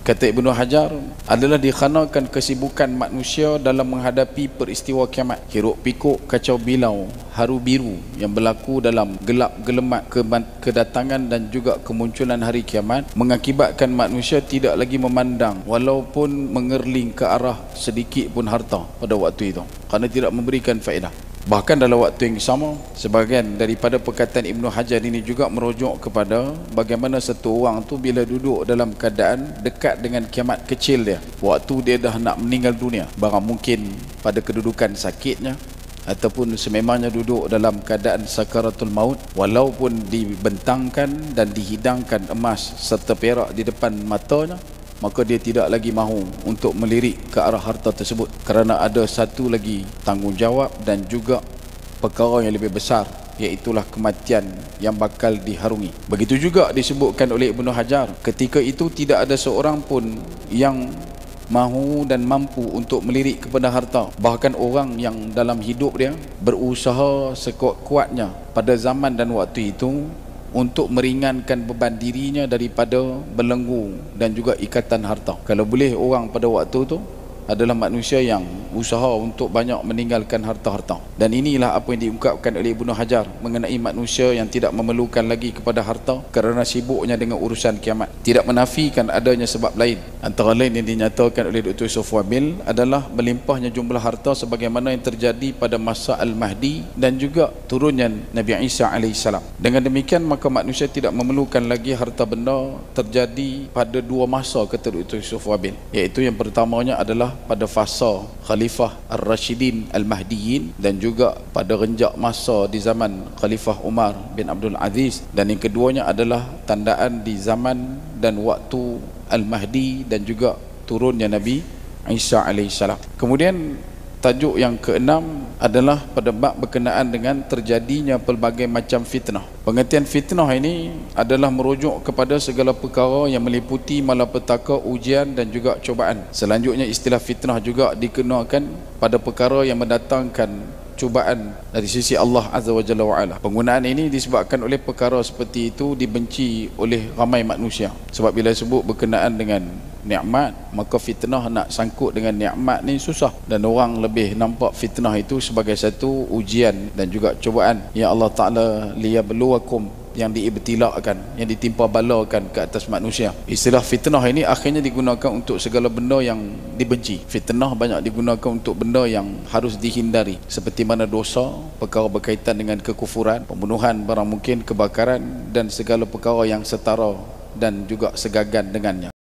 Kata Ibnu Hajar, adalah dikarenakan kesibukan manusia dalam menghadapi peristiwa kiamat, hiruk pikuk kacau bilau, haru biru yang berlaku dalam gelap gelemat kedatangan dan juga kemunculan hari kiamat, mengakibatkan manusia tidak lagi memandang walaupun mengerling ke arah sedikit pun harta pada waktu itu, kerana tidak memberikan faedah. Bahkan dalam waktu yang sama, sebahagian daripada perkataan Ibnu Hajar ini juga merujuk kepada bagaimana satu orang tu bila duduk dalam keadaan dekat dengan kiamat kecil dia, waktu dia dah nak meninggal dunia, barang mungkin pada kedudukan sakitnya ataupun sememangnya duduk dalam keadaan sakaratul maut, walaupun dibentangkan dan dihidangkan emas serta perak di depan matanya, maka dia tidak lagi mahu untuk melirik ke arah harta tersebut, kerana ada satu lagi tanggungjawab dan juga perkara yang lebih besar, iaitulah kematian yang bakal diharungi. Begitu juga disebutkan oleh Ibnu Hajar, ketika itu tidak ada seorang pun yang mahu dan mampu untuk melirik kepada harta. Bahkan orang yang dalam hidup dia berusaha sekuat-kuatnya pada zaman dan waktu itu untuk meringankan beban dirinya daripada belenggu dan juga ikatan harta. Kalau boleh, orang pada waktu tu adalah manusia yang usaha untuk banyak meninggalkan harta-harta. Dan inilah apa yang diungkapkan oleh Ibnu Hajar mengenai manusia yang tidak memerlukan lagi kepada harta kerana sibuknya dengan urusan kiamat. Tidak menafikan adanya sebab lain. Antara lain yang dinyatakan oleh Dr. Yusuf Wabil adalah melimpahnya jumlah harta sebagaimana yang terjadi pada masa Al-Mahdi dan juga turunnya Nabi Isa AS. Dengan demikian, maka manusia tidak memerlukan lagi harta benda terjadi pada dua masa, kata Dr. Yusuf Wabil, iaitu yang pertamanya adalah pada fasa Khalifah Ar-Rashidin Al-Mahdiyin dan juga pada renjak masa di zaman Khalifah Umar bin Abdul Aziz, dan yang keduanya adalah tandaan di zaman dan waktu Al-Mahdi dan juga turunnya Nabi Isa AS. Kemudian tajuk yang keenam adalah pada bab berkenaan dengan terjadinya pelbagai macam fitnah. Pengertian fitnah ini adalah merujuk kepada segala perkara yang meliputi malapetaka, ujian dan juga cubaan. Selanjutnya, istilah fitnah juga dikenakan pada perkara yang mendatangkan cubaan dari sisi Allah Azza wa Jalla wa Ala. Penggunaan ini disebabkan oleh perkara seperti itu dibenci oleh ramai manusia. Sebab bila sebut berkenaan dengan nikmat, maka fitnah nak sangkut dengan nikmat ni susah, dan orang lebih nampak fitnah itu sebagai satu ujian dan juga cubaan yang Allah Ta'ala liyabluwakum, yang diibtilakan, yang ditimpa balakan ke atas manusia. Istilah fitnah ini akhirnya digunakan untuk segala benda yang dibenci. Fitnah banyak digunakan untuk benda yang harus dihindari, seperti mana dosa, perkara berkaitan dengan kekufuran, pembunuhan, barang mungkin kebakaran dan segala perkara yang setara dan juga segagan dengannya.